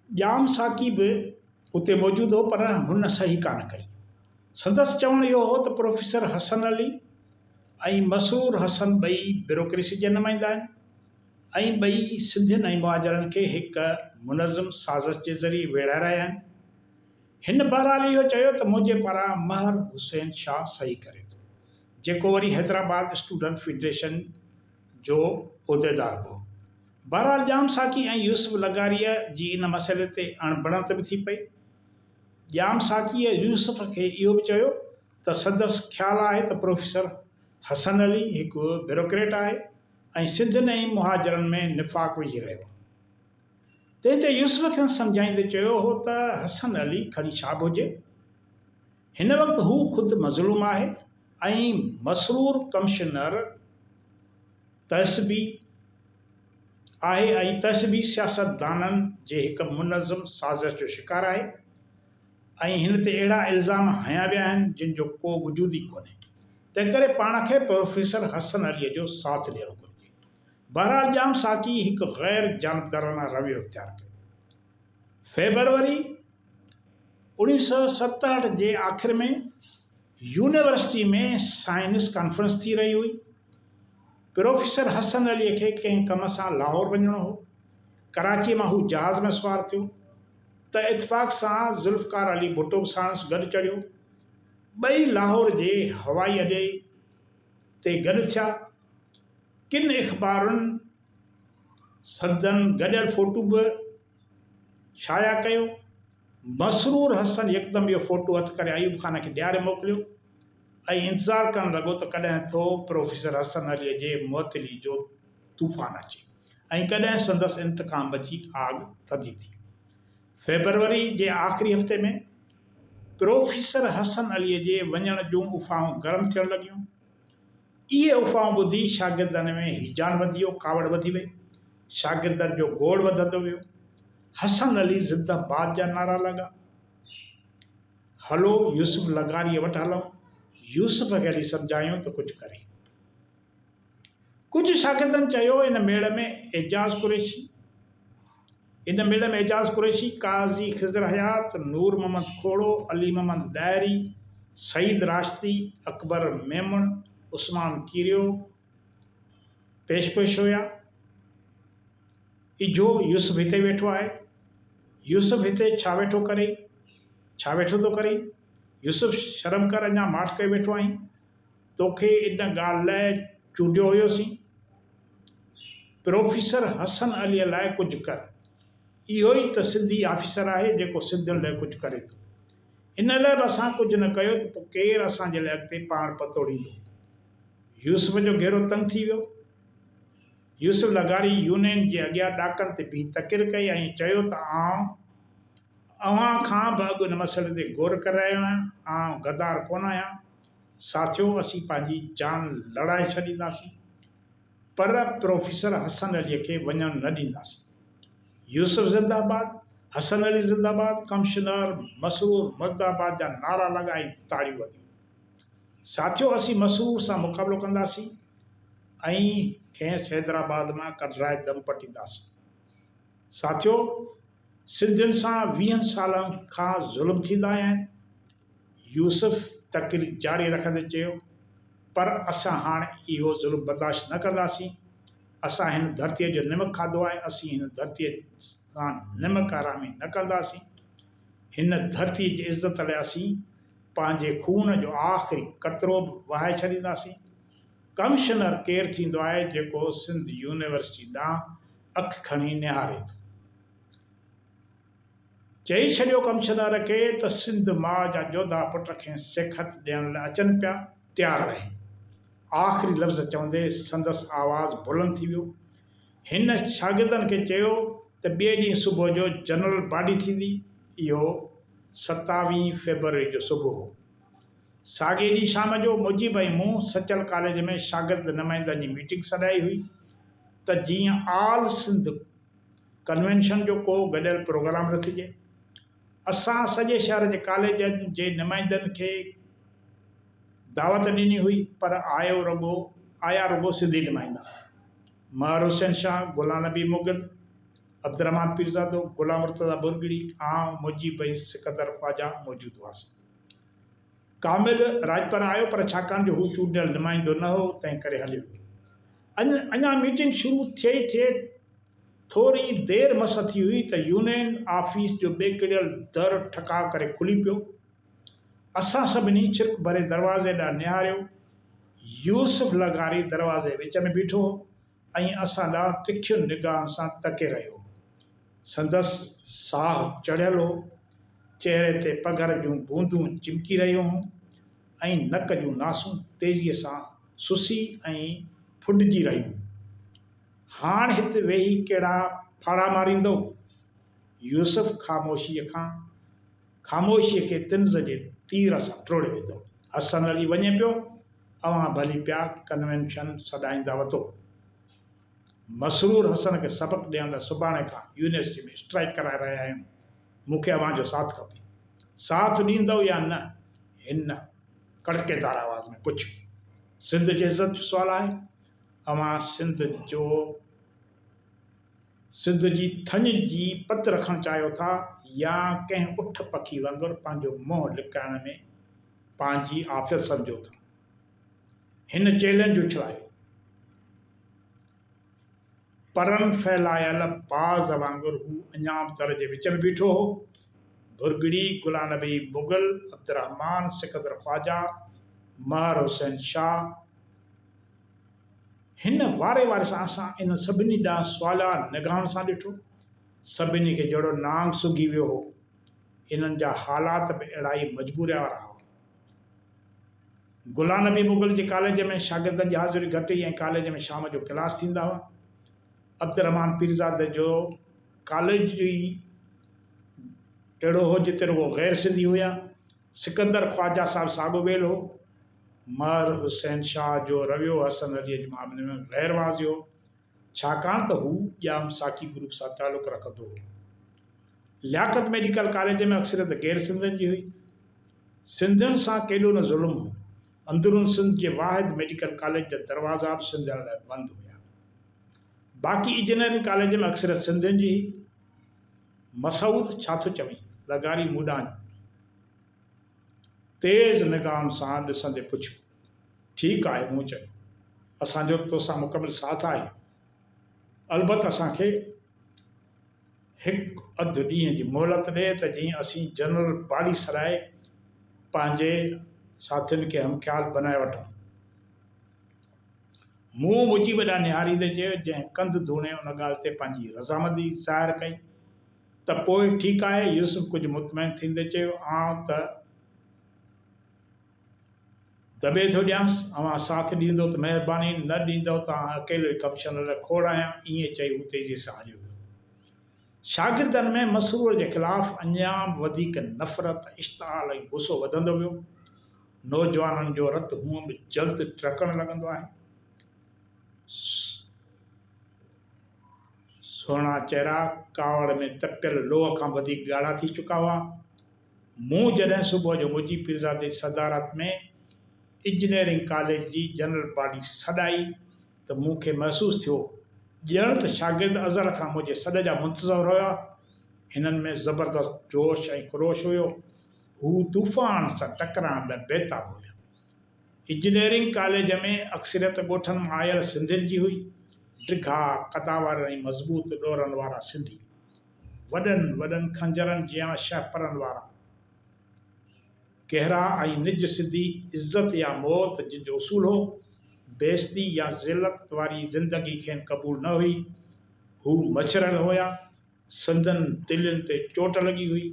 जाम साकी बि उते मौजूदु हो पर हुन सही कान कई। संदसि चवणु इहो हो त प्रोफेसर हसन अली ऐं मसरूर हसन ॿई ब्यूरोक्रेसी जे नुमाइंदा आहिनि ऐं ॿई सिंधियुनि ऐं मुहाजरनि खे हिक मुनज़म साज़िश जे ज़रिए वेढ़ाए रहिया आहिनि। हिन बहरहाल इहो चयो त मुंहिंजे पारां महर हुसैन शाह सही करे थो, जेको वरी हैदराबाद स्टूडेंट फेडरेशन जो उहिदेदार बि हो। बहरहाल जाम साकी ऐं यूसुफ लगारीअ जी इन मसइले ते अणबणत बि थी पई। जाम साकीअ यूसुफ खे इहो बि चयो त संदसि ख़्यालु आहे त प्रोफेसर हसन अली हिकु ब्यूरोक्रेट आहे ऐं सिंधियुनि ऐं मुहाजरनि में निफ़ाक़ विझी रहियो। तंहिं ते यूसुफ खे सम्झाईंदे चयो हो त हसन अली खणी छा बि हुजे, हिन वक़्तु हू ख़ुदि मज़लूम आहे ऐं मसरूर कमिश्नर तहसबी आहे ऐं तहसबी सियासतदाननि जे हिक मुनज़म साज़िश जो शिकार आहे ऐं हिन ते अहिड़ा इल्ज़ाम हया विया आहिनि जिन जो को वजूद ई कोन्हे। तंहिं करे पाण खे प्रोफेसर हसन अलीअ जो साथ ॾियणो घुरिजे। बहरहाल जाम साकी हिकु गैर जानबदाराना रवैयो इख्तियार कयो। फेबरवरी 1967 जे आख़िर में यूनिवर्सिटी में साइंस कॉन्फ्रेंस थी रही हुई। प्रोफेसर हसन अलीअ खे कंहिं कम सां लाहौर वञणो हो। कराची मां हू जहाज़ में सुवार थियो त इतफ़ाक़ सां ज़ुल्फ़कार अली भुट्टो बि साणुसि गॾु चढ़ियो। ॿई लाहौर जे हवाई अॾे ते गॾु थिया। किन इख़बारुनि संदनि गॾियल फ़ोटू बि शाया कयो। मसरूर हसन यकदमि इहो फ़ोटो हथु करे अयूब खान खे ॾियारे मोकिलियो ऐं इंतज़ारु करणु लॻो त कॾहिं थो प्रोफेसर हसन अलीअ जे मुअतली जो तूफ़ान अचे ऐं कॾहिं संदसि इंतकाम जी आग थधी थी। फेबरवरी जे आख़िरी हफ़्ते में प्रोफेसर हसन अलीअ जे वञण जूं उफ़ाऊं गरम थियणु लॻियूं। इहे उफ़ाऊं ॿुधी शागिर्दनि में हिजान वधी वियो, कावड़ वधी वई। शागिर्दनि जो गोड़ वधंदो वियो। हसन अली ज़िंदाबाद जा नारा लॻा। हलो यूसुफ लगारीअ वटि हलूं। यूसुफ खे हली सम्झायूं त कुझु करे। कुझु शागिर्दनि चयो इन मेड़ में एजाज़ कुरैशी, काज़ी ख़िज़र हयात, नूर मोहम्मद खोड़ो, अली मोहम्मद ॾायरी, सईद राशदी, अकबर मेमण, उस्मान कीरियो पेश हुया। इजो यूसुफ हिते वेठो आहे। यूसुफ हिते छा वेठो थो करे? यूसुफ शर्म कर, अञा माठ करे वेठो आहीं। तोखे इन ॻाल्हि लाइ चूंडियो हुयोसीं। प्रोफेसर हसन अलीअ लाइ कुझु कर। इहो ई त सिंधी ऑफिसर आहे जेको सिंधियुनि लाइ कुझु करे थो। इन लाइ बि असां कुझु न कयो त पोइ केरु असांजे लाइ अॻिते पाण पतोड़ींदो। यूसुफ जो घेरो तंग थी वियो। यूसुफ लगारी यूनियन जे अॻियां ॾाकनि ते बीह तकिर कई ऐं चयो त अव्हां खां बि अॻु इन मसइले ते गौर करे रहियो आहियां। आउं गद्दार कोन आहियां। साथियो, असीं पंहिंजी जान लड़ाए छॾींदासीं पर प्रोफेसर हसन अलीअ खे वञणु न ॾींदासीं। यूसुफ ज़िंदाबाद, हसन अली ज़िंदाबाद, कमिश्नर मसरूर मुर्दाबाद जा नारा लॻाई ताड़ियूं वॼियूं। साथियो, असीं मसरूर सां मुक़ाबिलो कंदासीं ऐं खेसि हैदराबाद मां कढराए दम पटींदासीं। साथियो, सिंधियुनि सां 20 सालनि खां ज़ुल्म थींदा आहिनि। यूसुफ तक़रीर जारी रखंदे चयो, पर असां हाणे इहो ज़ुल्म बर्दाश्त न कंदासीं। असां हिन धरतीअ जो निमक खाधो आहे। असीं हिन धरतीअ सां निमक आरामी न कंदासीं। हिन धरतीअ जी इज़त लाइ असीं पंहिंजे खून जो आख़िरी कतरो बि वहाए छॾींदासीं। कमिश्नर केरु थींदो आहे जेको सिंध यूनिवर्सिटी ॾांहुं अखि खणी निहारे थो। चई छॾियो कमिश्नर खे त सिंध माउ जा जोधा पुट खे सिखत ॾियण लाइ अचनि पिया, तयारु रहे। आख़िरी लफ़्ज़ चवंदे संदसि आवाज़ बुलंद थी वियो। हिन शागिर्दनि खे चयो त ॿिए ॾींहुं सुबुह जो जनरल बॉडी थींदी। इहो 27 फेबरवरी जो सुबुह हो। साॻे ॾींहुं शाम जो मुजीब ऐं मूं सचल कॉलेज में शागिर्द नुमाइंदनि जी मीटिंग सॾाई हुई त जीअं आल सिंध कन्वेंशन जो को गॾियल प्रोग्राम रखिजे। असां सॼे शहर जे कॉलेजनि जे नुमाइंदनि खे दावत ॾिनी हुई, पर आया रुगो सिंधी नुमाइंदा। महर हुसैन शाह, गुलाम नबी मुग़ल, अब्दुर्रहमान पीरज़ादो, गुलाम मुर्तज़ा बुरगड़ी, आउं मुंहिंजी बई सिकंदर ख्वाजा मौजूदु हुआसीं। कामिल राजपर आयो, पर छाकाणि जो हू चूंडियल नुमाइंदो न हो, तंहिं करे हलियो वियो। अञा मीटिंग शुरू थिए थोरी देरि मस थी हुई त यूनियन ऑफिस जो ॿेकिड़ियल दर ठका करे खुली पियो। असां सभिनी छिरक भरे दरवाज़े ॾांहुं निहारियो। यूसुफ लगारी दरवाज़े विच में बीठो हो ऐं असां ॾांहुं तिखियुनि निगाहनि सां तके रहियो। संदसि साह चढ़ियल हो, चेहरे ते पघर जूं बूंदूं चिमकी रहियूं हुयूं ऐं नक जूं नासूं तेज़ीअ सां सुसी ऐं फुॾिजी रहियूं। हाणे हिते वेही कहिड़ा फाड़ा मारींदो? यूसुफ ख़ामोशीअ खे तिन्ज़ जे तीर सां टोड़े वेंदो। हसन अली वञे पियो, अवां भली पिया कन्वेंशन सॾाईंदा वतो। मसरूर हसन खे सबक़ ॾियण लाइ सुभाणे खां यूनिवर्सिटी में स्ट्राइक कराए रहिया आहियूं। मूंखे अवां जो साथ खपे। साथ ॾींदव या न? हिन कड़केदार आवाज़ में पुछियो। सिंध जी इज़त जो सुवालु आहे। अवां सिंध जी थञ जी पत रखणु चाहियो था या कंहिं उठ पखी वांगुरु पंहिंजो मुंहुं लिकाइण में पंहिंजी आफ़ियत सम्झो था? हिन चैलेंज उछलायो। परनि फैलायल बाज़ वांगुरु हू अञा दर जे विच में बीठो हो। बुरगड़ी, गुलाम नबी मुग़ल, अब्दुर्रहमान, सिकंदर ख्वाजा, महर हुसैन शाह। हिन वारे सां असां इन सभिनी ॾांहुं सुवालिया निगाहनि सां ॾिठो। सभिनी खे जहिड़ो नांग सुगी वियो हो। इन्हनि जा हालात बि अहिड़ा ई मजबूरिया वारा हुआ। गुलाम नबी मुग़ल जे कॉलेज में शागिर्दनि जी हाज़िरी घटि हुई ऐं कॉलेज में शाम जो क्लास थींदा हुआ। अब्दुर्रहमान पीरज़ादे जो कॉलेज ई अहिड़ो हो जिते रुगो गैर सिंधी हुया। सिकंदर ख्वाजा साहिबु साॻियो वेल हो। महर हुसैन शाह जो रवियो हसन अलीअ जे मामले में गैरवाज़ी हो, छाकाणि त हू ॼाम साकी ग्रुप सां तालुक़ रखंदो हो। लियाकत मेडिकल कॉलेज में अक्सरियत गैर सिंधियुनि जी हुई। सिंधियुनि सां केॾो न ज़ुल्म हो। अंदरून सिंध जे वाहिद मेडिकल कॉलेज जा दरवाज़ा बि सिंधियुनि लाइ बंदि हुया। बाक़ी इंजीनियरिंग कॉलेज में अक्सरियत सिंधियुनि जी। मसूद छा थो चवीं? लगारी मूं ॾांहुं तेज़ निगाहनि सां ॾिसंदे पुछियो। ठीकु आहे, मूं चयो, असांजो तोसां मुकमिल साथ आहे। अलबत्त असांखे हिकु अधु ॾींहं जी मोहलत ॾे त जीअं असीं जनरल बॉडी सराए पंहिंजे साथियुनि खे हमख़्याल बनाए वठूं। मूं मुजीब ॾांहुं निहारींदे चयो। जंहिं कंध धूणे उन ॻाल्हि ते पंहिंजी रज़ामंदी ज़ाहिर कई त पोइ ठीकु आहे। यूसुफ कुझु मुतमइन थींदे चयो। आउं त दॿे थो ॾियांसि। अवां साथ ॾींदो त महिरबानी, न ॾींदव त अकेलो ई कमीशन लाइ खोड़ आहियां। ईअं चई हू तेज़ीअ सां हलियो वियो। शागिर्दनि में मसरूर जे ख़िलाफ़ अञा वधीक नफ़रत, इश्तिहाल ऐं गुस्सो वधंदो वियो। नौजवाननि जो रतु हूअं बि जल्द टहिकणु लॻंदो आहे। सुहिणा चहिरा कावड़ में तपियल लोह खां वधीक ॻाढ़ा थी चुका हुआ। मूं जॾहिं सुबुह जो मुंहिंजी पीरज़ादे सदारत में इंजीनियरिंग कॉलेज जी जनरल बॉडी सॾाई त मूंखे महसूसु थियो ॼण त शागिर्द अज़ल खां मुंहिंजे सॾ जा मुंतज़र हुया। हिननि में ज़बरदस्त जोश ऐं ख़ुरोश हुयो। हू तूफ़ान सां टकराइण लाइ बेताब हुया। इंजीनियरिंग कॉलेज में अक्सरियत ॻोठनि मां आयल सिंधियुनि जी हुई। ड्रिघा, क़दावर ऐं मज़बूत ॾोरनि वारा सिंधी, वॾनि वॾनि खंजरनि जियां शहपरनि वारा, गहरा ऐं निज सिंधी, इज़त या मौत जिन जो उसूल हो। बेइज़ती या ज़िलत वारी ज़िंदगी खेनि क़बूल न हुई। हू मछरल हुया। संदन दिलनि ते चोट लॻी हुई।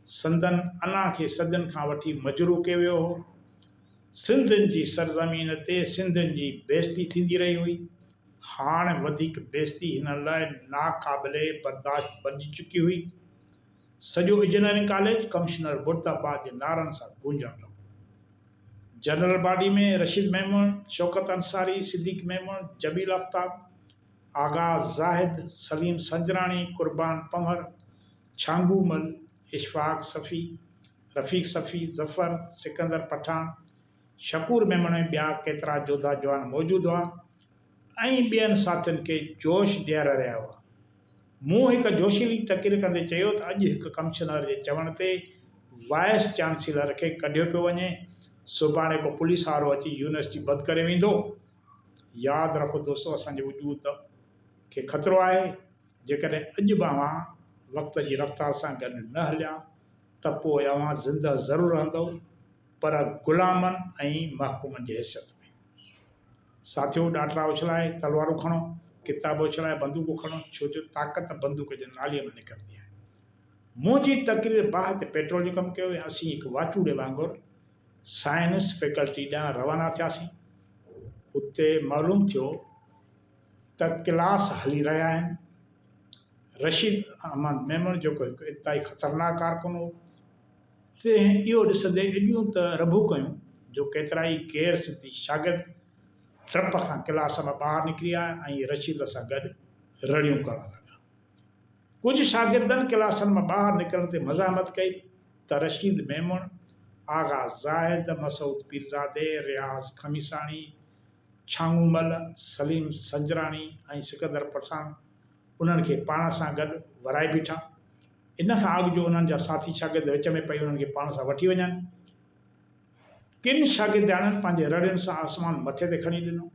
संदन अना खे सदियुनि खां वठी मजरू कयो वियो हो। सिंधियुनि जी सरज़मीन ते सिंधियुनि जी बेइज़ती थींदी रही हुई। हाणे वधीक बेइज़ती हिन लाइ नाक़ाबिले बर्दाश्त बणिजी चुकी हुई। सॼो इंजीनियरिंग कॉलेज कमिश्नर मुर्दाबाद जे नारनि सां गूंजण लॻो। जनरल बॉडी में रशीद मेमून, शौकत अंसारी, सिद्दीक मेमून, जमील आफ्ताब, आगा ज़ाहिद, सलीम संजराणी, कुर्बान पंवर, छांगूमल, इशफाक सफ़ी, रफ़ीक सफ़ी, ज़फ़र, सिकंदर पठान, शकूर मेमून ऐं ॿिया केतिरा जोधा जवान मौजूदु हुआ ऐं ॿियनि साथियुनि खे जोश ॾियारे रहिया हुआ। मूं हिकु जोशीली तक़रीर कंदे चयो त अॼु हिकु कमिश्नर जे चवण ते वाइस चांसलर खे कढियो पियो वञे, सुभाणे को पुलिस वारो अची यूनिवर्सिटी बंदि करे वेंदो। यादि रखो दोस्तो, असांजे वजूद खे ख़तरो आहे। जेकॾहिं अॼु बि अव्हां वक़्त जी रफ़्तार सां गॾु न हलिया त पोइ अव्हां ज़िंदह ज़रूरु रहंदव, पर ग़ुलामनि ऐं महकूमनि जी हैसियत में। साथियो, ॾाठरा उछलाए तलवारूं खणो, किताब उछलाए बंदूकूं खणो, छो जो ताक़त बंदूक जे नालीअ में निकिरंदी आहे। मुंहिंजी तक़रीर बाहि ते पेट्रोल जो कमु कयो ऐं असीं हिकु वाचूड़े वांगुरु साइंस फैकल्टी ॾांहुं रवाना थियासीं। उते मालूम थियो त क्लास हली रहिया आहिनि। रशीद अहमद मेमन जेको हिकु इंतहाई ख़तरनाक कारकुन हो, तंहिं इहो ॾिसंदे एॾियूं त रबू कयूं जो केतिरा ई गैर सिंधी शागिर्द डप खां क्लास मां ॿाहिरि निकिरी आया ऐं रशीद सां गॾु रड़ियूं करणु लॻा। कुझु शागिर्दनि क्लासनि मां ॿाहिरि निकिरण ते मज़ामत कई त रशीद मेमन, आगा ज़ाहिद, मसूद पीरज़ादे, रियाज़ खमीसाणी, छांगूमल, सलीम संजराणी ऐं सिकंदर पठान उन्हनि खे पाण सां गॾु वराए बीठा। इन खां अॻु जो उन्हनि जा साथी शागिर्द विच में पई उन्हनि खे पाण सां वठी वञनि। किन शागिर्दाणनि पंहिंजे रड़ियुनि सां आसमान मथे ते खणी ॾिनो।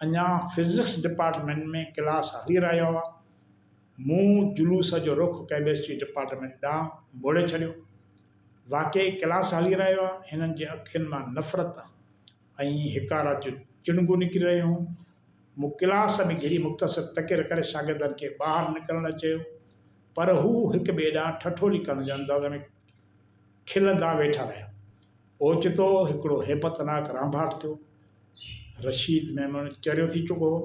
अञा फिज़िक्स डिपार्टमेंट में क्लास हली रहियो हुआ। मूं जुलूस जो रुख केमिस्ट्री डिपार्टमेंट ॾांहुं मोड़े छॾियो। वाक़ई क्लास हली रहियो आहे। हिननि जे अखियुनि मां नफ़रत ऐं हिकारात जूं चिणगूं निकिरी रहियूं हुयूं। मूं क्लास में घिरी मुख़्तसिर तक़रीर करे शागिर्दनि खे ॿाहिरि निकिरण चयो, पर हू हिक ॿिए ॾांहुं ठठोली करण जे अंदाज़ में खिलंदा वेठा रहिया। ओचितो हिकिड़ो हेबतनाक रांभाट थियो। रशीद मेमन चरियो थी चुको हो।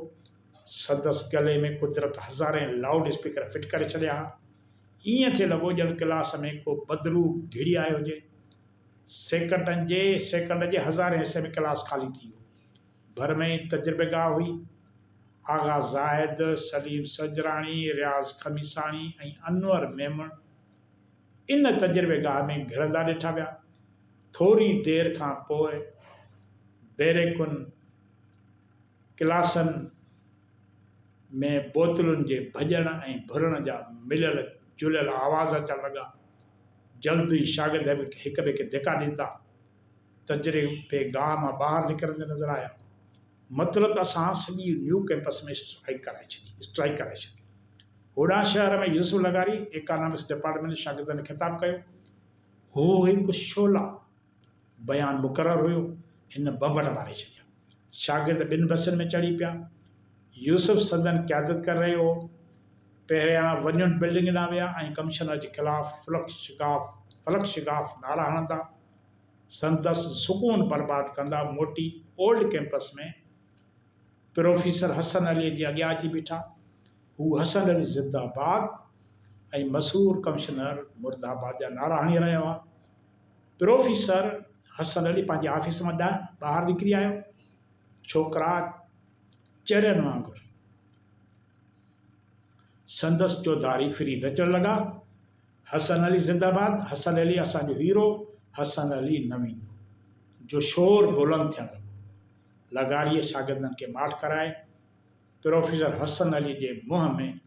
संदसि गले में कुदरत हज़ारे लाउड स्पीकर फिट करे छॾिया। ईअं थिए लॻो ॼण क्लास में को बदरू घिड़ी आयो हुजे। सेकंड जे हज़ारे हिसे में क्लास ख़ाली थी वियो। भर में तजुर्बेगाह हुई। आगा ज़ाहिद, सलीम संजराणी, रियाज़ खमीसाणी ऐं अनवर मेमन इन तजुर्बेगाह में घिड़ंदा ॾिठा विया। थोरी देरि खां पोइ बैरेकुन क्लासनि में बोतलुनि जे भॼण ऐं भुरण जा मिलियल जुलियल आवाज़ अचण लॻा। जल्द ई शागिर्द हिक ॿिए खे धिका ॾींदा तजुर्बेगाह मां ॿाहिरि निकिरंदे नज़र आया। मतिलबु त असां सॼी न्यू कैंपस में स्ट्राइक कराए छॾी। होॾां शहर में यूसुफ लगारी इकोनॉमिक्स डिपार्टमेंट जे शागिर्दनि ख़िताब कयो। हो हिकु शोला बयानु मुक़ररु हुयो। हिन बबड़ मारे छॾिया। शागिर्द ॿिनि बसनि में चढ़ी पिया। यूसुफ संदन क़यादत करे रहियो हो। पहिरियां वञुनि बिल्डिंग ॾांहुं विया ऐं कमिश्नर जे ख़िलाफ़ फलक शिगाफ़ नारा हणंदा संदसि सुकून बर्बाद कंदा मोटी ओल्ड कैंपस में प्रोफेसर हसन अली जे अॻियां अची बीठा। हू हसन अली ज़िंदाबाद ऐं मशहूर कमिश्नर मुर्दाबाद जा नारा हणी रहिया हुआ। प्रोफेसर हसन अली पंहिंजे ऑफिस मां ॿाहिरि निकिरी आयो। छोकिरा चरियनि वांगुरु संदसि चौधारी फिरी नचण लॻा। हसन अली ज़िंदाबाद, हसन अली असांजो हीरो, हसन अली नवीन जो शोर बुलंद थियण लॻो। लगारीअ शागिर्दनि खे माठ कराए प्रोफेसर हसन अली जे मुंहं में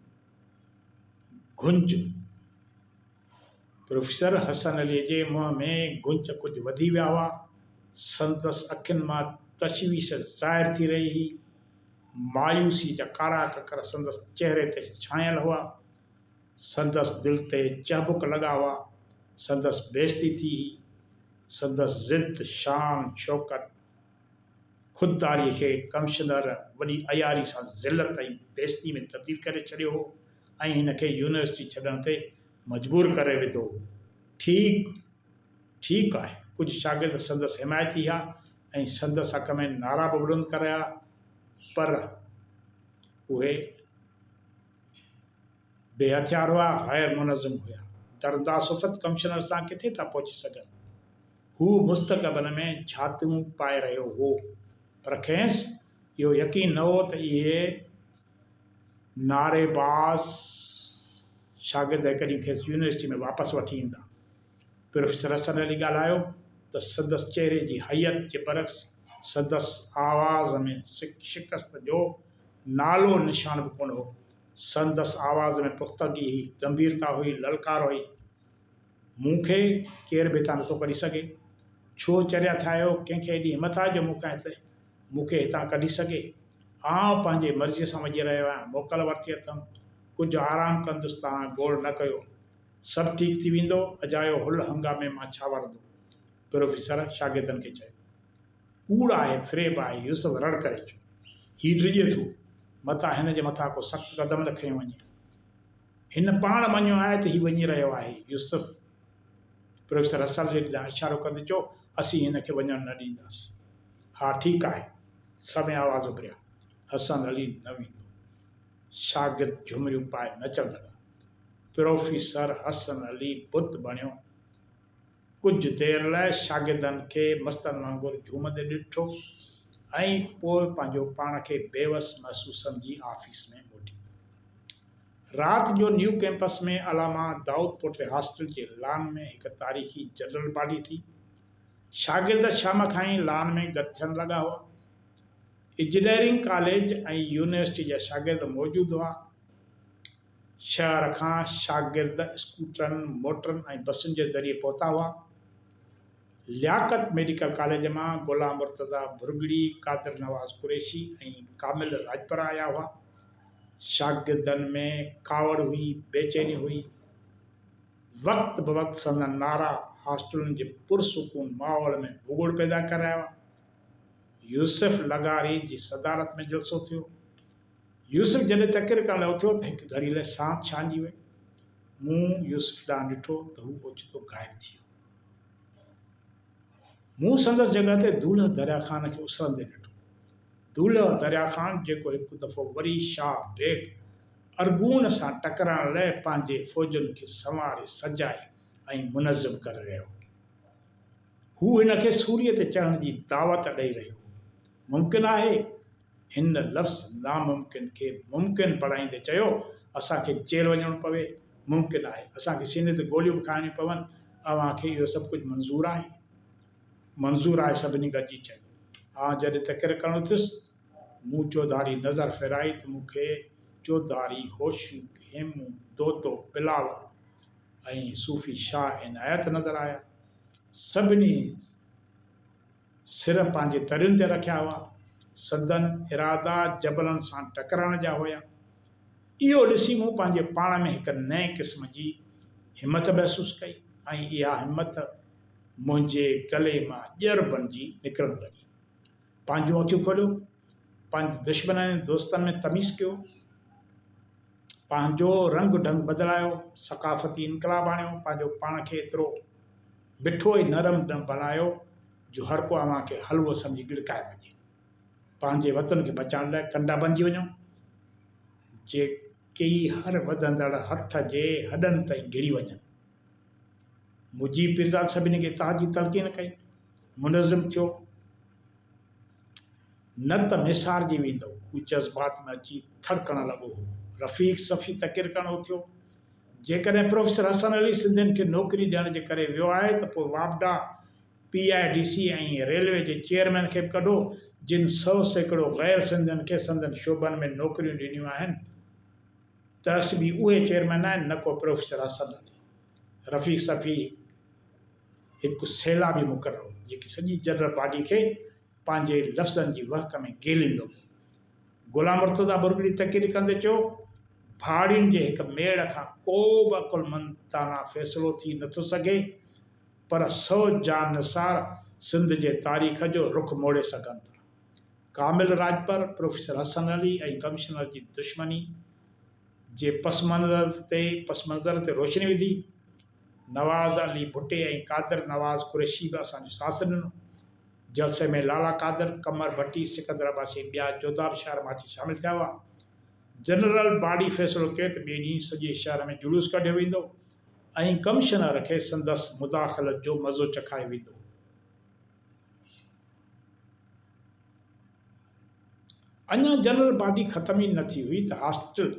घुंच कुझु वधी विया हुआ। संदसि अखियुनि मां तशवीश ज़ाहिर थी रही हुई। मायूसी जा कारा ककर संदसि चहिरे ते छायल हुआ। संदसि दिलि ते चहबुक लॻा हुआ। संदसि बेइज़ती थी। संदसि ज़िद, शान, शौकत, ख़ुददारीअ खे कमिश्नर वॾी अयारी सां ज़िलत ऐं बेइज़ती में तब्दील करे छॾियो हो ऐं हिन खे यूनिवर्सिटी छॾण ते मजबूर करे विधो। ठीकु आहे। कुझु शागिर्द संदसि हिमायती हुआ ऐं संदसि हक़ में नारा बि बुलंद कराया, पर उहे बेहथियार हुआ, गैर मुनज़्ज़म हुआ। दरदासुफ़त कमिश्नर सां किथे था पहुची सघनि। हू मुस्तक़बिल में झातियूं पाए रहियो हो, पर खेसि इहो यकीन न हो त इहे नारेबाज़ शागिर्द हिकु ॾींहुं खेसि यूनिवर्सिटी में वापसि वठी ईंदा। प्रोफेसर हसन अली ॻाल्हायो त संदसि चहिरे जी हैयत जे बरक्स संदसि आवाज़ में शिकस्त जो नालो निशान बि कोन हो। संदसि आवाज़ में पुख़्तगी हुई, गंभीरता हुई, ललकार हुई। मूंखे केरु बि हितां नथो कढी सघे। छो चरिया थिया आहियो? कंहिंखे एॾी हिमत आहे जो मूंखे हितां कढी सघे? आउं पंहिंजे मर्ज़ीअ सां वञी रहियो आहियां, मोकल वरिती अथमि। कुझु आराम कंदुसि, तव्हां गोड़ न कयो, सभु ठीकु थी वेंदो। अजायो हुल हंगामे मां छा वरंदो? प्रोफेसर शागिर्दनि खे चयो। कूड़ आहे, फ़्रेब आहे, यूसुफ रड़ करे चयो। हीउ डिॼे थो, मथां हिन जे मथां को सख़्तु क़दम न खंयो वञे। हिन पाण मञियो आहे त हीउ वञी रहियो आहे। यूसुफ प्रोफेसर हसन अली ॾांहुं इशारो कंदे चयो, असीं हिन खे वञणु न ॾींदासीं। हा ठीकु आहे, सभई आवाज़ उभरिया। हसन अली न वेंदो। शागिर्द झुमरियूं पाए नचण लॻा। प्रोफेसर हसन अली बुत बणियो। कुझु देरि लाइ शागिर्दनि खे मस्तनि वांगुरु झूमंदे ॾिठो ऐं पोइ पंहिंजो पाण खे बेवस महसूस सम्झी ऑफिस में मोटी। राति जो न्यू कैंपस में अलामा दाऊद पोटे हॉस्टल जे लॉन में हिकु तारीख़ी जनरल पार्टी थी। शागिर्द शाम खां ई लॉन में गॾु थियण लॻा हुआ। इंजीनियरिंग कॉलेज ऐं यूनिवर्सिटी जा शागिर्द मौजूदु हुआ। शहर खां शागिर्द स्कूटरनि, मोटरनि ऐं बसुनि जे ज़रिए पहुता हुआ। लियाकत मेडिकल कॉलेज मां गुलाम मुर्तज़ा भुरगड़ी, कादिर नवाज़ कुरैशी ऐं कामिल राजपुरा आया हुआ। शागिर्दनि में कावड़ हुई, बेचैनी हुई। वक़्त ब वक़्त संदन नारा हॉस्टलुनि जे पुरसुकून माहौल में भुॻड़ पैदा करे रहिया हुआ। यूसुफ लगारी जी सदारत में जलसो थियो। यूसुफ जॾहिं तक़रीर करण लाइ उथियो त हिकु घड़ी लाइ सांत छांइजी वई। मूं यूसुफ ॾांहुं ॾिठो त हू ओचितो गाइब थी वियो। मूं संदसि जॻह ते दूल्ह दरिया ख़ान खे उसरंदे ॾिठो। दूल्ह दरिया ख़ान जेको हिकु दफ़ो वरी शाह बेग अरगून सां टकराइण लाइ पंहिंजे फ़ौजुनि खे संवारे सजाए ऐं मुनज़्ज़म करे रहियो। हू हिन खे सूरीअ ते चढ़ण जी दावत ॾेई रहियो। मुमकिन आहे? हिन लफ़्ज़ नामुमकिन खे मुमकिन बणाईंदे चयो, असांखे जेल वञणो पवे। मुमकिन आहे असांखे सीने ते गोलियूं बि खाइणियूं पवनि। अव्हांखे इहो सभु कुझु मंज़ूरु आहे? मंज़ूरु आहे, सभिनी गॾिजी चयो। आउं जॾहिं तक़रीर करणु उथियुसि, मूं चौधारी नज़र फेराई त मूंखे चौधारी होशू, हेमू, दोतो, बिलाल ऐं सूफ़ी शाह इनायत नज़र आया। सभिनी सिर पंहिंजे तरियुनि ते रखिया हुआ। संदन इरादा जबलनि सां टकराइण जा हुया। इहो ॾिसी मूं पंहिंजे पाण में हिकु नए क़िस्म जी हिमत महसूसु कई ऐं इहा हिमत मुंहिंजे गले मां ॼर बणिजी निकिरणु लॻी। पंहिंजूं अखियूं खोलियो, पंहिंजे दुश्मननि ऐं दोस्तनि में तमीज़ कयो, पंहिंजो रंग ढंग बदिलायो, सक़ाफ़ती इनकलाब आणियो, पंहिंजो पाण खे एतिरो मिठो ऐं नरम बणायो जो हर को अव्हां खे हलवो सम्झी गिड़काए वञे। पंहिंजे वतन खे बचाइण लाइ कंडा बणिजी वञो, जेके हर वधंदड़ हथ जे हॾनि ताईं घिरी वञनि। मुजीब पिरज़ाद सभिनी खे इत्तेहाद जी तलक़ीन कई। मुनज़्ज़म थियो, न त मिसारजी वेंदो। हू जज़्बात में अची थड़कण लॻो हो। रफ़ीक सफ़ी तक़रीर करणु उथियो। जेकॾहिं प्रोफेसर हसन अली सिंधियुनि खे नौकरी ॾियण जे करे वियो आहे त पोइ वापडा, PIDC ऐं रेलवे जे चेयरमैन खे बि कढो, जिन 100% गैर सिंधियुनि खे संदन शोबनि में नौकरियूं ॾिनियूं आहिनि, त असबी उहे चेयरमैन आहिनि, न को प्रोफेसर हसन अली। रफ़ीक सफ़ी हिकु सैलाबी मुक़ररु हो, जेकी सॼी जनरल बॉडी खे पंहिंजे लफ़्ज़नि जी वहक में गेलींदो। गुलाम मुर्तज़ा बुरगड़ी तक़रीर कंदे चयो, भाड़ियुनि जे हिकु मेड़ खां को बि अकुलमंदाना फ़ैसिलो थी नथो सघे, पर 100 जानसार सिंध जे तारीख़ जो रुख मोड़े सघनि था। कामिल राजपर, प्रोफेसर हसन अली ऐं कमिश्नर जी दुश्मनी जे पसमंज़र ते रोशनी विधी। नवाज़ अली भुट्टे ऐं कादिर नवाज़ कुरैशी बि असांजो साथ ॾिनो। जलसे में लाला कादिर, कमर भट्टी, सिकंदर अब्बासी ॿिया जोधार शहर मां अची शामिल थिया हुआ। जनरल बॉडी फ़ैसिलो कयो त ॿिए ॾींहुं सॼे शहर में जुलूस कढियो वेंदो ऐं कमिश्नर खे संदसि मुदाख़लत जो मज़ो चखाए वेंदो। अञा जनरल बॉडी ख़तम ई न थी हुई त हॉस्टल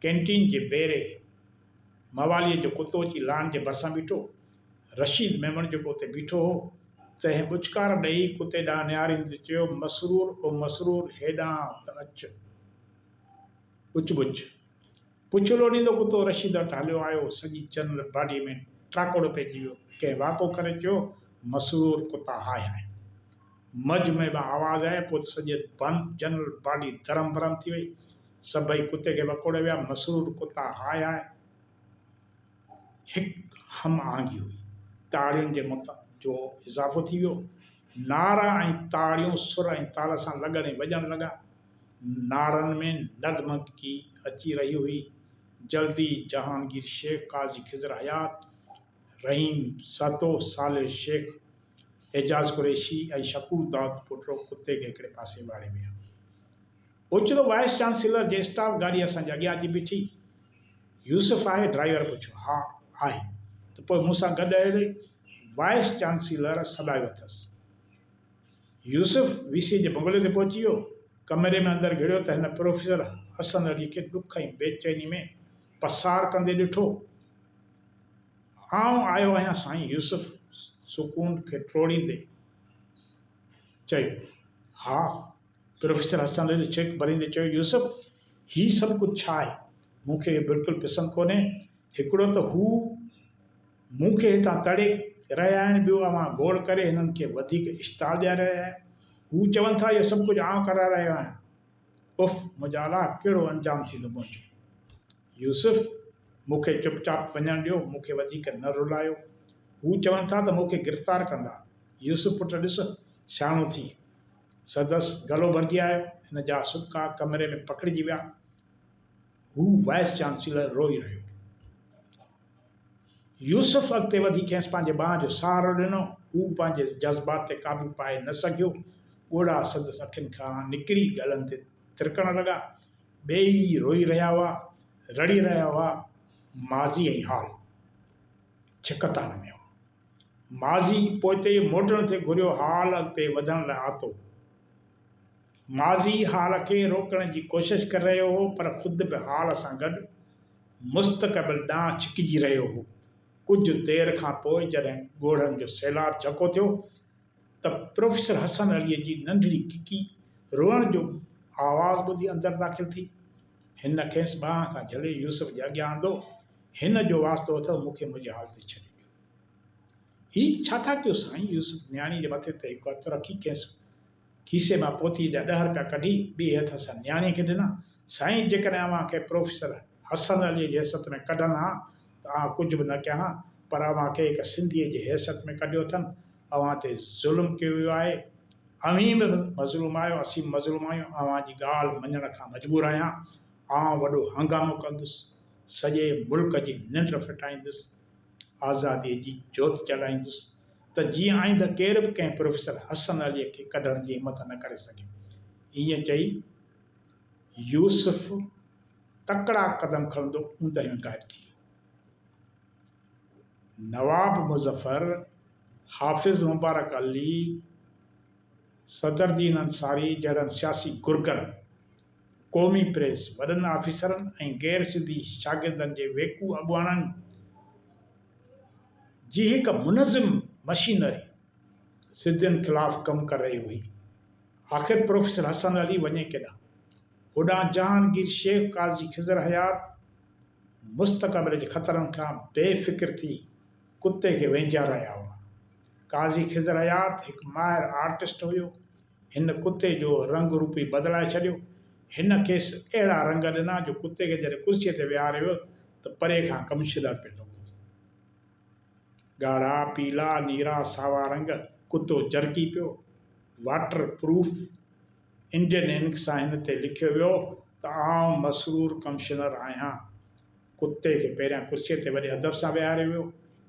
कैंटीन जे ॿेरे मवालीअ जो कुतो अची लान जे भरिसां बीठो। रशीद मेमण जेको उते बीठो हो, तंहिं बुचकार ॾेई कुते ॾांहुं निहारींदे चयो, मसरूर ओ मसरूर, हेॾां त अच, पुछ बुछ। पुछलो ॾींदो कुतो रशीद वटि हलियो आयो, सॼी चंड बाडीअ में टाकोड़ पइजी वियो। कंहिं वाको करे चयो, मसरूर कुता हाय हाय। मझ में आवाज़ आहे, पोइ सॼे बंदि जनरल बाडी धरम भरम थी वई। सभई कुते खे वकोड़े विया। मसरूर कुता हाय हाय। हिकु हम आहंगी हुई, ताड़ियुनि जे मुत जो इज़ाफ़ो थी वियो। नारा ऐं ताड़ियूं सुर ऐं ताल सां लॻण ऐं वॼण लॻा। नारनि में नगमगी अची रही हुई। जल्दी जहांगीर शेख, काज़ी खिज़र हयात, रहीम सातो, सालिर शेख, एजाज कुरैशी ऐं शकूर दाऊद पुटो कुते खे हिकिड़े पासे वारे विया। ओचितो वाइस चांसलर जे स्टाफ गाॾी असांजे अॻियां अची बीठी। यूसुफ आहे? ड्राइवर पुछियो। हा आहे। त पोइ मूंसां गॾु अहिड़े वाइस चांसलर सॾायो अथसि। यूसुफ वीसी जे बंगले ते पहुची वियो। कमरे में अंदरि घिड़ियो त हिन प्रोफेसर हसन अली खे ॾुख ऐं बेचैनी में पसार कंदे ॾिठो। आउं आयो आहियां साईं, यूसुफ सुकून खे टोड़ींदे चयो। हा, प्रोफेसर हसन अली चेक भरींदे चयो। यूसुफ, ही सभु कुझु छा आहे? मूंखे बिल्कुलु पसंदि कोन्हे। हिकिड़ो त हू मूंखे हितां तड़े रहिया आहिनि, ॿियो अवां गोड़ करे हिननि खे वधीक इश्तार ॾियारे रहिया आहिनि। हू चवनि था इहो सभु कुझु आउं कराए रहियो आहियां। उफ़, मुंहिंजा अलाह कहिड़ो अंजाम थींदो मुंहिंजो। यूसुफ, मूंखे चुपचाप वञणु ॾियो, मूंखे वधीक न रुलायो। हू चवनि था त मूंखे गिरफ़्तार कंदा। यूसुफ पुट ॾिस, सियाणो थी। संदसि गलो भरिजी आयो। हिन जा सुका कमरे में पकड़िजी विया। हू वाइस चांसलर रोई रहियो। यूसुफ अॻिते वधी खेसि पंहिंजे ॿांह जो सहारो ॾिनो। हू पंहिंजे जज़्बात ते काबू पाए न सघियो। ॻोड़ा संदसि अखियुनि खां निकिरी गलनि ते तिरकण लॻा। ॿेई रोई रहिया हुआ, रड़ी रहिया हुआ। माज़ी ऐं हाल छिकतान में हो। माज़ी पोइते मोटण ते घुरियो, हाल अॻिते वधण लाइ आतो। माज़ी हाल खे रोकण जी कोशिशि करे रहियो हो, पर ख़ुदि बि हाल सां गॾु मुस्तक़बिल ॾांहुं छिकिजी रहियो हो। कुझु देर खां पोइ जॾहिं ॻोढ़नि जो सैलाब झको थियो त प्रोफेसर हसन अलीअ जी नंढड़ी किकी रोअण जो आवाज़ ॿुधी अंदरि दाख़िल थी। हिन खेसि ॿांह खां झले यूसुफ जे अॻियां आंदो। हिन जो वास्तो अथव, मूंखे मुंहिंजे हाल ते छॾे ॾियो। ही छा था कयो साईं? यूसुफ न्याणी जे मथे ते हिकु हथु रखी खेसि खीसे मां पोथी जा 10 रुपया कढी ॿिए हथ सां न्याणीअ खे ॾिना। साईं, जेकॾहिं अव्हां खे प्रोफेसर हसन अलीअ जी हैसियत में कढनि हा त आउं कुझु बि न कयां हा, पर अव्हां खे हिकु सिंधीअ जी हैसियत में कढियो अथनि। अव्हां ते ज़ुल्म कयो वियो आहे। अव्हीं बि मज़लूम आहियो, असीं मज़लूम आहियूं। अव्हां जी ॻाल्हि मञण खां मजबूर आहियां। आउं वॾो हंगामो कंदुसि, सॼे मुल्क जी निंड फिटाईंदुसि, आज़ादीअ जी जोति जलाईंदुसि, त जीअं आईंदह केर बि कंहिं प्रोफेसर हसन अलीअ खे कढण जी हिमत न करे सघे। ईअं चई यूसुफ तकड़ा क़दम खणंदो ऊंदहि में ग़ाइब थी वियो। नवाब मुज़फ़र, हाफ़िज़ मुबारक अली, सदरदीन अंसारी जहिड़नि सियासी गुरगन, क़ौमी प्रेस, वॾनि ऑफिसरनि ऐं गैर सिंधी शागिर्दनि जे वेकू अॻुवाणनि जी हिकु मुनज़िम मशीनरी सिंधियुनि ख़िलाफ़ कमु करे रही हुई। आख़िर प्रोफेसर हसन अली वञे केॾांहुं? होॾां जहांगीर शेख, काज़ी खिज़र हयात मुस्तक़बिल जे ख़तरनि खां बेफ़िक्र थी कुते खे वेंझा रहिया हुआ। काज़ी खिज़र हयात हिकु माहिर आर्टिस्ट हुयो। हिन कुते जो रंग रूपी बदिलाए छॾियो। हिन खेसि अहिड़ा रंग ॾिना जो कुते खे जॾहिं कुर्सीअ ते विहारे वियो त परे खां कमशिदर पियो लॻो। ॻाढ़ा, पीला, नीरा, सावा रंग कुतो जरकी पियो। वाटर प्रूफ इंडियन इंक सां हिन ते लिखियो वियो त आउं मसरूर कमिश्नर आहियां। कुते खे पहिरियां कुर्सीअ ते वॾे अदब सां विहारे वियो।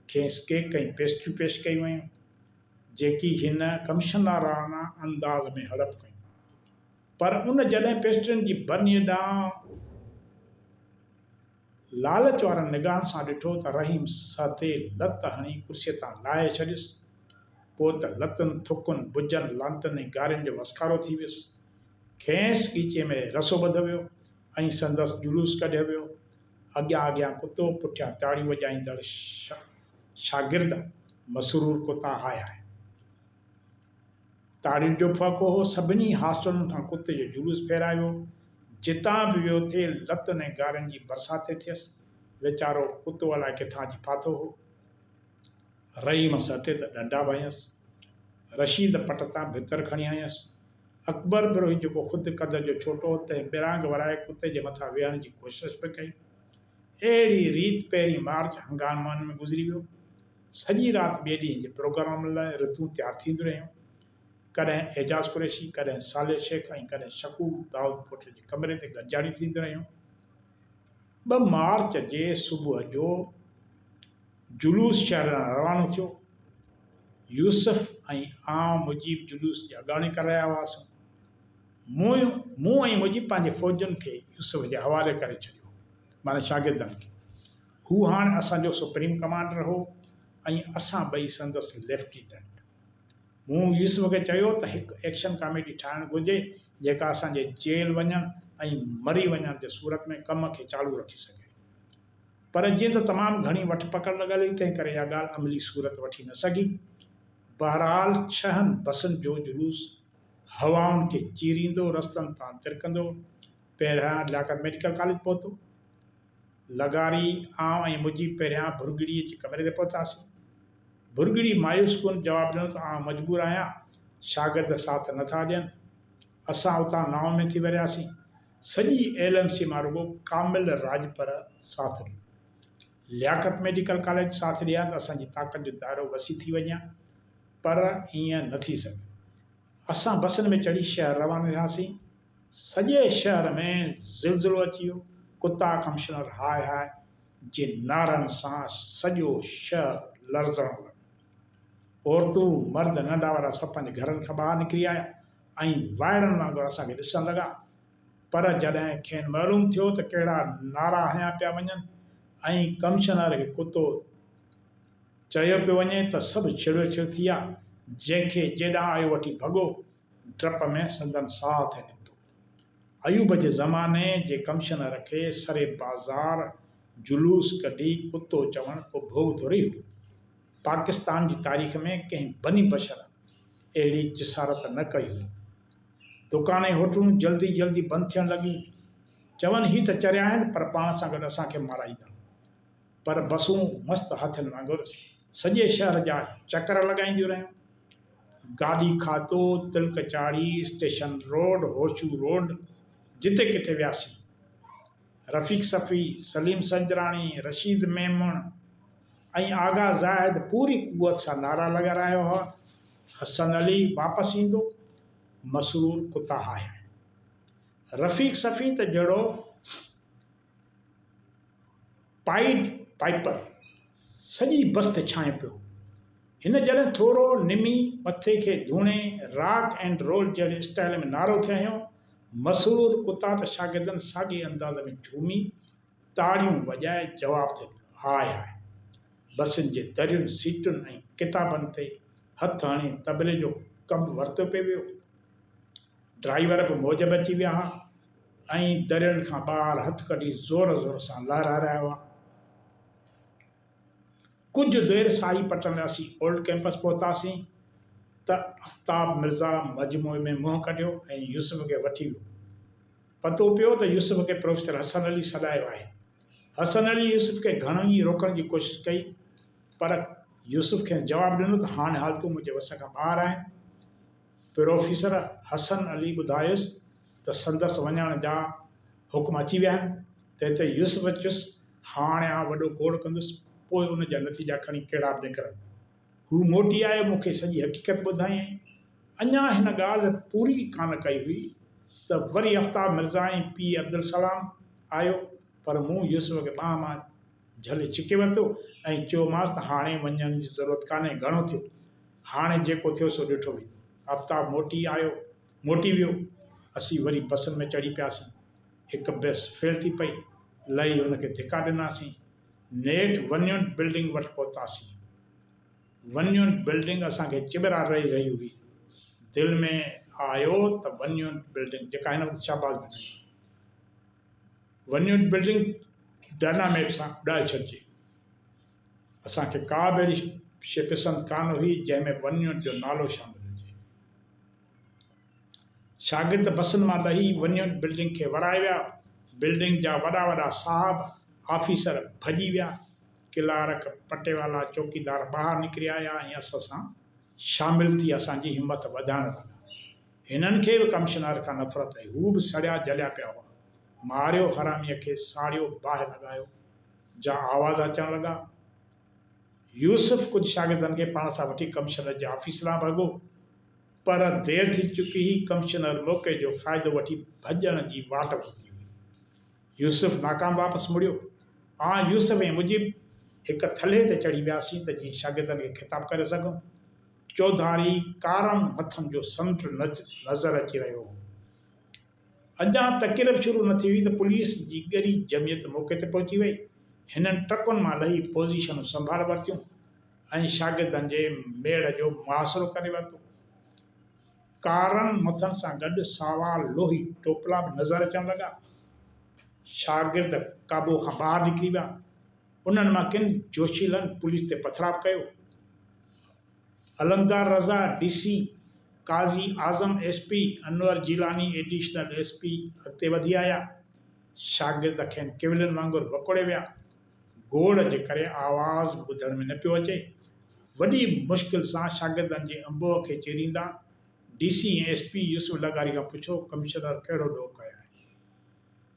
खेसि केक ऐं पेस्ट्रियूं पेश कयूं वयूं, जेकी हिन कमिश्नराना अंदाज़ में हड़प कयूं। पर उन जॾहिं पेस्ट्रियुनि जी बरनीअ ॾांहुं लालच वारनि निगाहनि सां ॾिठो त रहीम साथे लत हणी कुर्सीअ तां लाहे छॾियुसि। पोइ त लतुनि, थुकुनि, भुजनि, लांतनि ऐं गारियुनि जो वसखारो थी वियुसि। खेसि खीचे में रसो ॿधो वियो ऐं संदसि जुलूस कढियो वियो। अॻियां अॻियां कुतो, पुठियां ताड़ियूं वॼाईंदड़ शागिर्द। मसरूर कुता हाय हाय। ताड़ियुनि जो फ़क़ो हो। सभिनी हॉस्टलुनि खां कुते जो जुलूस फेरायो। जितां बि वियो थिए लतुनि ऐं गारनि जी बरसाति थियसि। वीचारो कुतो अलाए किथां अची फाथो हो। रहीम हथे त डंडा भयसि, रशीद पट तां भितर खणी आयसि। अकबर बिरोही जेको ख़ुदि कद जो छोटो हो त बिरांग वराए कुते जे मथां वेहण जी कोशिशि पिए कई। अहिड़ी रीत पहिरीं मार्च हंगामनि में गुज़री वियो। सॼी राति ॿिए ॾींहं जे प्रोग्राम लाइ रितूं तयारु थींदियूं रहियूं। कॾहिं एजाज़ कुरैशी, कॾहिं साले शेख ऐं कॾहिं शकूर दाऊद पुट जे कमरे ते गॾिजाणी थींदियूं रहियूं। 2 मार्च जे सुबुह जो जुलूस शहर रवानो थियो। यूसुफ ऐं आउं मुजीब जुलूस जी अॻाणी करे रहिया हुआसीं। मूं ऐं मुजीब पंहिंजे फ़ौजुनि खे यूसुफ जे हवाले करे छॾियो, माना शागिर्दनि खे। हू हाणे असांजो सुप्रीम कमांडर हो ऐं असां ॿई संदसि लेफ्टिनेंट। मूं यूसुफ खे चयो त हिकु एक्शन कमेटी ठाहिणु घुरिजे जेका असांजे जेल वञण ऐं मरी वञण जे सूरत में कम खे चालू रखी सघे। पर जीअं त तमामु घणी वठ पकड़ लॻल हुई, तंहिं करे इहा ॻाल्हि अमली सूरत वठी न सघी। बहरहाल 6 बसुनि जो जुलूस हवाउनि खे चीरींदो रस्तनि तां तिरकंदो पहिरियां लियाकत मेडिकल कॉलेज पहुतो। लगारी, आउं ऐं मुजीब पहिरियां भुरगिड़ीअ जे कमरे ते पहुतासीं। भुरगिड़ी मायूस कुन जवाबु ॾिनो त आउं मजबूर आहियां, शागिर्द साथ नथा ॾियनि। असां उतां नाव में थी वरियासीं। सॼी LMC मां रुॻो कामिल राजपर साथ ॾिनो। लियाकत मेडिकल कॉलेज साथ ॾिया त असांजी ताक़त जो दाइरो वसी थी वञे, पर ईअं न थी सघे। असां बसनि में चढ़ी शहर रवाना थियासीं। सॼे शहर में ज़िलज़िलो अची वियो। कुता कमिश्नर हाय हाय जे नारनि सां सॼो शहर लर्ज़ण लॻो। औरतूं मर्द नंढा वॾा सभु पंहिंजे घरनि खां ॿाहिरि निकिरी आया ऐं वाइड़नि वांगुरु असांखे ॾिसण लॻा। पर जॾहिं खेनि मालूम थियो त कहिड़ा नारा हया पिया वञनि ऐं कमिश्नर खे कुतो चयो पियो वञे त सभु छिड़ो छिड़ थी विया। जंहिंखे जेॾां आयो वठी भॻो, डप में संदन साह थे निकितो। अयूब जे ज़माने जे कमिश्नर खे सरे बाज़ार जुलूस कढी कुतो चवणु को भोग थोरी हो। पाकिस्तान जी तारीख़ में कंहिं बनी बशर अहिड़ी जिसारत न कई हुई। दुकान ऐं होटलूं जल्दी जल्दी बंदि थियण लॻियूं। चवनि ही त चरिया आहिनि, पर पाण सां गॾु असांखे माराईंदा। पर बसूं मस्तु हथनि वांगुरु सॼे शहर जा चकर लॻाईंदियूं रहियूं। गाॾी खातो, तिल्क चाड़ी, स्टेशन रोड, होशू रोड, जिते किथे वियासीं। रफ़ीक सफ़ी, सलीम संजराणी, रशीद मेमण ऐं आगा ज़ाहिद पूरी कुवत सां नारा लॻा रहिया हुआ। हसन अली वापसि ईंदो, मसरूर कुता हाय। रफ़ीक सफ़ी त जहिड़ो पाइड पाइपर सॼी बस ते छांए पियो। हिन जॾहिं थोरो निमी मथे खे धूणे रॉक एंड रोल जहिड़े स्टाइल में नारो थियऊं, मसरूर कुता त शागिर्दनि साॻिए अंदाज़ में झूमी ताड़ियूं वॼाए जवाबु थे हाय हाय। बसुनि जे दरियुनि, सीटुनि ऐं किताबनि ते हथु हणी तबले जो कमु वरितो पियो वियो। ड्राइवर बि मौज में अची विया हुआ ऐं दरियुनि खां ॿाहिरि हथु कढी ज़ोर ज़ोर सां लहराए रहिया हुआ। कुझु देरि साई पटनि असीं ओल्ड कैंपस पहुतासीं त आफ्ताब मिर्ज़ा मजमूए में मुंहुं कढियो ऐं यूसुफ खे वठी वियो। पतो पियो त यूसुफ खे प्रोफेसर हसन अली सॾायो आहे। हसन अली यूसुफ खे घणो ई रोकण जी कोशिशि कई, पर यूसुफ खे जवाबु ॾिनो त हाणे हालतूं मुंहिंजे वस खां ॿाहिरि आहिनि। प्रोफेसर हसन अली ॿुधायुसि त संदसि वञण जा हुकुम अची विया आहिनि। त हिते यूसुफ चयुसि हाणे वॾो गोड़ कंदुसि, पोइ उन जा नतीजा खणी कहिड़ा बि निकिरनि। हू मोटी आयो, मूंखे सॼी हक़ीक़त ॿुधाई। अञा हिन ॻाल्हि पूरी कान कई हुई त वरी आफ्ताब मिर्ज़ा ऐं पीउ अब्दुल सलाम आयो, पर मूं यूसुफ खे ॿांह मां झले छिके वरितो ऐं चयोमांसि त हाणे वञण जी ज़रूरत कान्हे, घणो थियो, हाणे जेको थियो सो ॾिठो वेंदो। आफ्ताब मोटी वियो। असीं वरी बसनि में चढ़ी पियासीं। हिकु बस फेल थी पई, लही हुनखे धिका ॾिनासीं। नेठि वन्युनि बिल्डिंग वटि पहुतासीं। वन्युनि बिल्डिंग असांखे चिबरा रही हुई। दिलि में आयो त वन्युनि बिल्डिंग जेका हिन वक़्तु शाहबाज़ में आहे, वन्युनि बिल्डिंग डायनामाइट सां उॾाए छॾिजे। असांखे का बि अहिड़ी शइ पसंदि कान हुई जंहिंमें वन्युनि जो नालो शामिल हुजे। शागिर्द बसनि मां लही वञनि बिल्डिंग खे वराए विया। बिल्डिंग जा वॾा वॾा साहब ऑफिसर भॼी विया। क्लार्क पटेवाला चौकीदार ॿाहिरि निकिरी आया ऐं असां सां शामिल थी असांजी हिमत वधाइण लॻा। हिननि खे बि कमिश्नर खां नफ़रत आई। हू बि सड़िया जलिया पिया हुआ। मारियो हरामीअ खे, साड़ियो, बाहि लॻायो जा आवाज़ अचण लॻा। यूसुफ कुझु शागिर्दनि खे पाण सां वठी कमिश्नर जे ऑफिस लाइ भॻो, पर देरि थी चुकी हुई। कमिश्नर मौक़े जो फ़ाइदो वठी भॼण जी वाट वरिती हुई। यूसुफ नाकाम वापसि मुड़ियो। यूसुफ ऐं मुजीब हिक थल्हे ते चढ़ी वियासीं त जीअं शागिर्दनि खे ख़िताब करे सघूं। चौधारी कारम हथनि जो समुंड नज़र अची रहियो हो। अञा तकिरब शुरू न थी हुई त पुलिस जी ॻरी जमियत मौक़े ते पहुची वई। हिननि ट्रकुनि मां लही पोज़ीशनूं संभाले वरितियूं ऐं शागिर्दनि जे मेड़ जो मुआसिरो करे वरितो। कारनि मथनि सां गॾु सावा लोही टोपला बि नज़र अचण लॻा। शागिर्द काबू खां ॿाहिरि निकिरी विया। उन्हनि मां किन जोशीलनि पुलिस ते पथराव कयो। अलमदार रज़ा DC, काज़ी आज़म SP, अनवर जिलानी एडिशनल SP अॻिते वधी आया। शागिर्द खेनि केवलनि वांगुरु वकोड़े विया। गोड़ जे करे आवाज़ ॿुधण में न पियो अचे। वॾी मुश्किल सां शागिर्दनि जे अंबोह खे चीरींदा DC ऐं SP यूसुफ लगारी खां पुछो, कमिश्नर कहिड़ो ॾोह कयो आहे?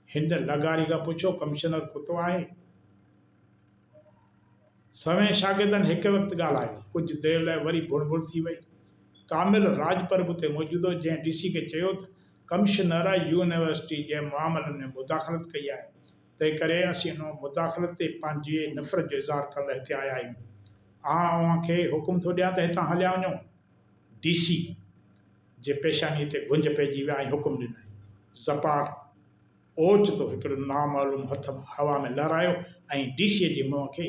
हिन लगारी खां पुछो, कमिश्नर कुतो आहे? सवें शागिर्दनि हिकु वक़्तु ॻाल्हायो। कुझु देरि लाइ वरी बुड़बुड़ थी वई। कामिल राजप्रभु ते मौजूदु हो, जंहिं DC खे चयो त कमिश्नर यूनिवर्सिटी जे मामलनि में मुदाख़लत कई आहे, तंहिं करे असीं इन मुदाख़लत ते पंहिंजे नफ़रत जो इज़हार करण लाइ हिते आया आहियूं। खे हुकुम थो ॾियां त हितां हलिया वञो। DC जे पेशानीअ ते गुंज पइजी विया ऐं हुकुम ॾिनई। ज़पाट ओचितो हिकिड़ो नामालूम हथ हवा में लहरायो ऐं DC जे मुंहं खे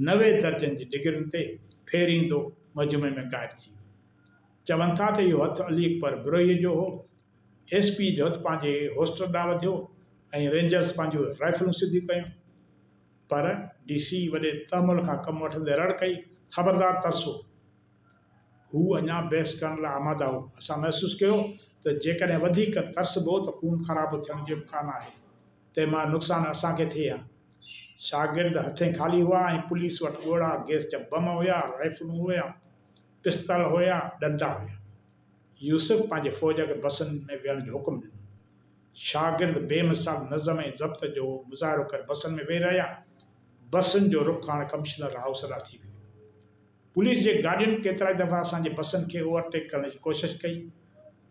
90 दर्जनि जी डिग्रियुनि ते फेरींदो मजमे में ग़ाइब थी वियो। चवनि था त इहो हथु अली अकबर बिरोहीअ जो हो। SP जो हथु पंहिंजे होस्टर ॾांहुं वधियो ऐं रेंजर्स पंहिंजूं राइफलूं सिधियूं कयूं। पर DC वॾे तहमुल खां कमु वठंदे रड़ कई, ख़बरदार तरसो। हू अञा बहस करण लाइ आमादा हो। असां महसूसु कयो त जेकॾहिं वधीक तरसबो त खून ख़राबु थियण जो इम्कान आहे, तंहिं मां नुक़सानु असांखे थिए हा। शागिर्द हथे ख़ाली हुआ ऐं पुलिस वटि ॻोढ़ा गैस जा बम हुया, राइफलूं हुया, पिस्तल हुया, डंडा हुया। यूसुफ पंहिंजे फ़ौज खे बसनि में विहण जो हुकुम ॾिनो। शागिर्द बेमिसाल नज़म ऐं ज़ब्त जो मुज़ाहिरो करे बसनि में वेही रहिया। बसनि जो रुख़ हाणे कमिश्नर हाउस ॾांहुं थी वियो। पुलिस जे गाॾियुनि केतिरा ई दफ़ा असांजे बसनि खे ओवरटेक करण जी कोशिशि कई,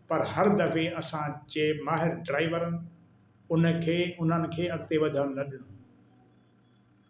पर हर दफ़े असांजे माहिर ड्राइवरनि उन्हनि खे अॻिते वधण न ॾिनो।